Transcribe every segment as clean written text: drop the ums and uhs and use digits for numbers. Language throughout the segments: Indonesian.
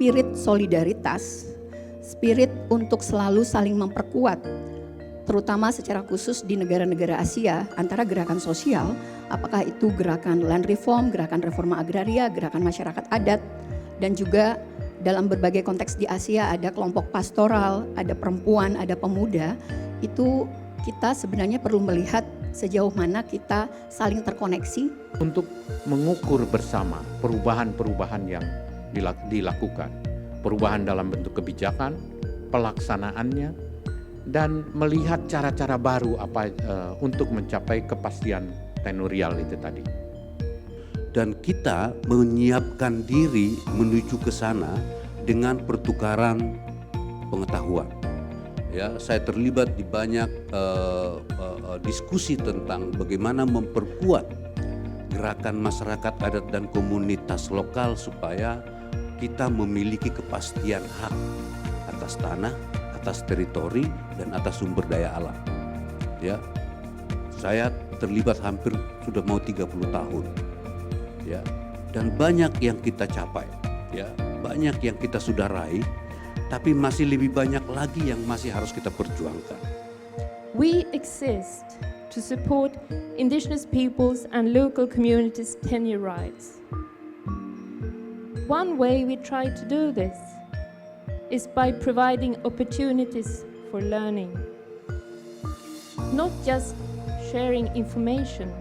spirit solidaritas, spirit untuk selalu saling memperkuat, terutama secara khusus di negara-negara Asia, antara gerakan sosial, apakah itu gerakan land reform, gerakan reforma agraria, gerakan masyarakat adat, dan juga dalam berbagai konteks di Asia ada kelompok pastoral, ada perempuan, ada pemuda. Itu kita sebenarnya perlu melihat sejauh mana kita saling terkoneksi untuk mengukur bersama perubahan-perubahan yang dilakukan, perubahan dalam bentuk kebijakan, pelaksanaannya, dan melihat cara-cara baru untuk mencapai kepastian tenurial itu tadi. Dan kita menyiapkan diri menuju ke sana dengan pertukaran pengetahuan. Ya, saya terlibat di banyak diskusi tentang bagaimana memperkuat gerakan masyarakat adat dan komunitas lokal supaya kita memiliki kepastian hak atas tanah, atas teritori, dan atas sumber daya alam. Ya, saya terlibat hampir sudah mau 30 tahun. Ya, dan banyak yang kita capai. Ya, banyak yang kita sudah raih. Tapi masih lebih banyak lagi yang masih harus kita perjuangkan. We exist to support indigenous peoples and local communities' tenure rights. One way we try to do this is by providing opportunities for learning. Not just sharing information,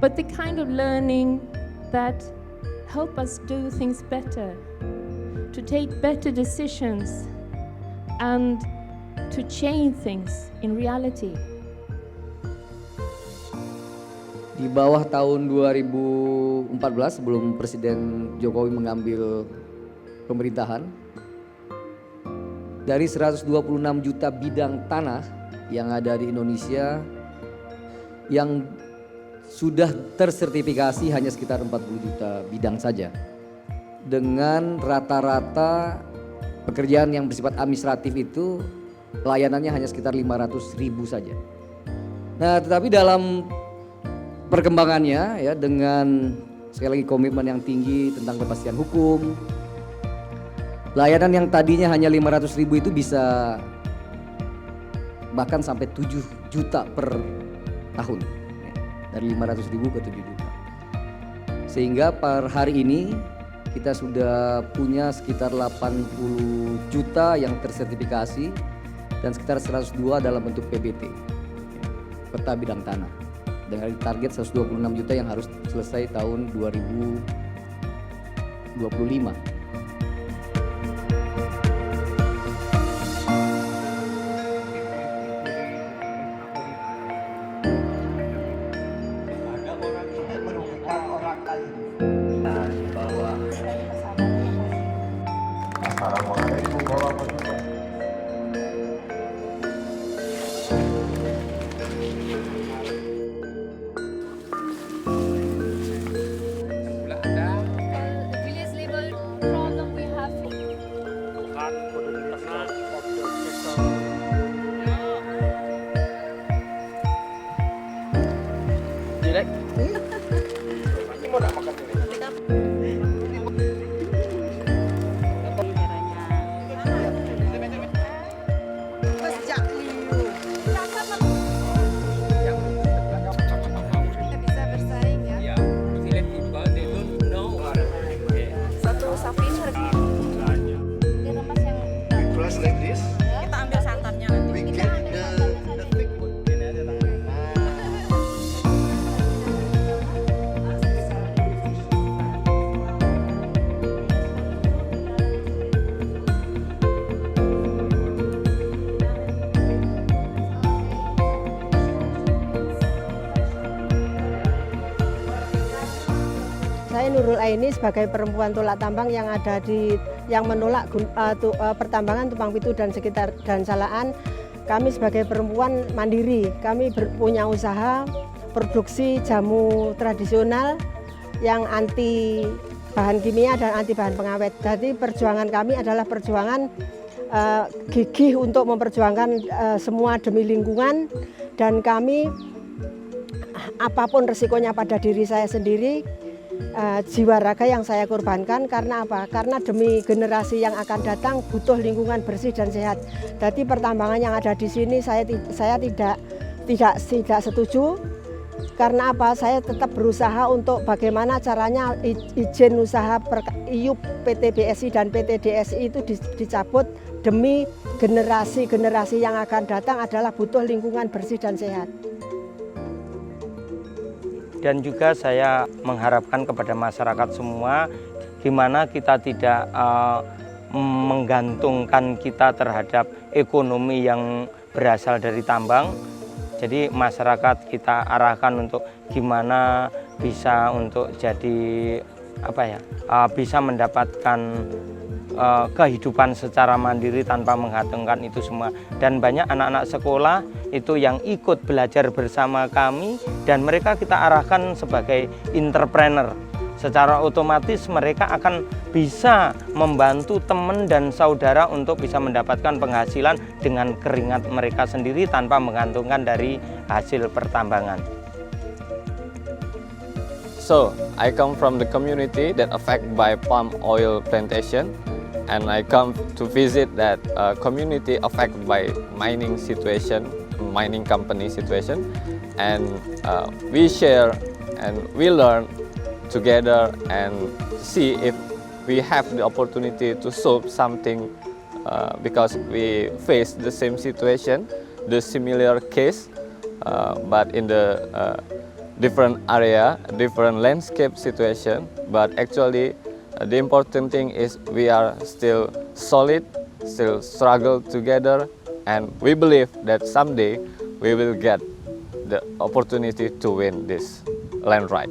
but the kind of learning that help us do things better, to take better decisions and to change things in reality. Di bawah tahun 2014 sebelum Presiden Jokowi mengambil pemerintahan, dari 126 juta bidang tanah yang ada di Indonesia, yang sudah tersertifikasi hanya sekitar 40 juta bidang saja. Dengan rata-rata pekerjaan yang bersifat administratif itu layanannya hanya sekitar 500.000 saja. Nah, tetapi dalam perkembangannya ya, dengan sekali lagi komitmen yang tinggi tentang kepastian hukum, layanan yang tadinya hanya 500.000 itu bisa bahkan sampai 7 juta per tahun, dari 500.000 ke 7 juta. Sehingga per hari ini kita sudah punya sekitar 80 juta yang tersertifikasi dan sekitar 102 dalam bentuk PBT, peta bidang tanah, dengan target 126 juta yang harus selesai tahun 2025. Assalamualaikum warahmatullahi wabarakatuh. Village level problem we have. Jelek. Ini mau nak makan ini? Bisa bersaing ya. Satu sapi ini harganya diremas yang Glass like this. kita ambil santannya nanti. We Kita get ambil the santannya saja. thick. Saya Nurul Aini sebagai perempuan Tulak Tambang yang ada yang menolak pertambangan Tumpang Pitu dan sekitar dan Salaan. Kami sebagai perempuan mandiri, kami punya usaha produksi jamu tradisional yang anti bahan kimia dan anti bahan pengawet. Jadi perjuangan kami adalah perjuangan gigih untuk memperjuangkan semua demi lingkungan, dan kami apapun resikonya pada diri saya sendiri, jiwa raga yang saya korbankan. Karena apa? Karena demi generasi yang akan datang butuh lingkungan bersih dan sehat. Jadi pertambangan yang ada di sini saya tidak setuju. Karena apa? Saya tetap berusaha untuk bagaimana caranya izin usaha IUP PT BSI dan PT DSI itu dicabut demi generasi yang akan datang adalah butuh lingkungan bersih dan sehat. Dan juga saya mengharapkan kepada masyarakat semua, gimana kita tidak menggantungkan kita terhadap ekonomi yang berasal dari tambang. Jadi masyarakat kita arahkan untuk gimana bisa untuk jadi bisa mendapatkan kehidupan secara mandiri tanpa menggantungkan itu semua. Dan banyak anak-anak sekolah itu yang ikut belajar bersama kami dan mereka kita arahkan sebagai entrepreneur. Secara otomatis mereka akan bisa membantu teman dan saudara untuk bisa mendapatkan penghasilan dengan keringat mereka sendiri tanpa menggantungkan dari hasil pertambangan. So, I come from the community that affected by palm oil plantation, and I come to visit that community affected by mining company situation, and we share and we learn together and see if we have the opportunity to solve something because we face the same situation, the similar case, but in the different area, different landscape situation. But actually, the important thing is we are still solid, still struggle together, and we believe that someday we will get the opportunity to win this land right.